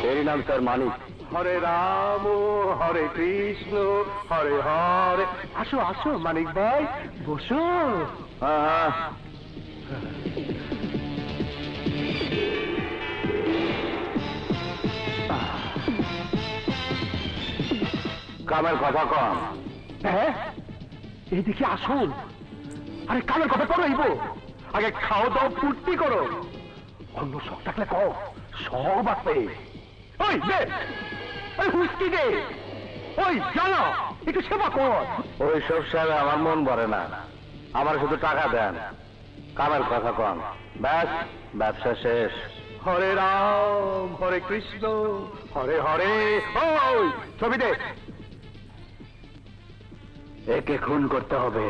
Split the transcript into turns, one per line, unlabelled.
এর নাম স্যার মানিক।
হরে রাম হরে কৃষ্ণ হরে হরে। আসো আসো মানিক ভাই, বসো।
হ্যাঁ, কামের কথা কম।
হ্যাঁ, এইদিকে আসুন। আরে কামের কথা করো আইবো, আগে খাও দাও ফুর্তি করো। অন্য শখ থাকলে কও, সব আছে। ওই দে, ওই হুস্কি দে, ওই জানো একটু সেবা কর।
ওই সব সাহেব আমার মন ভরে না, আমার শুধু টাকা দেন, কামের কথা কম। ব্যাস, ব্যবসা শেষ।
হরে রাম হরে কৃষ্ণ হরে হরে। ওই ছবি দে।
একে খুন করতে হবে।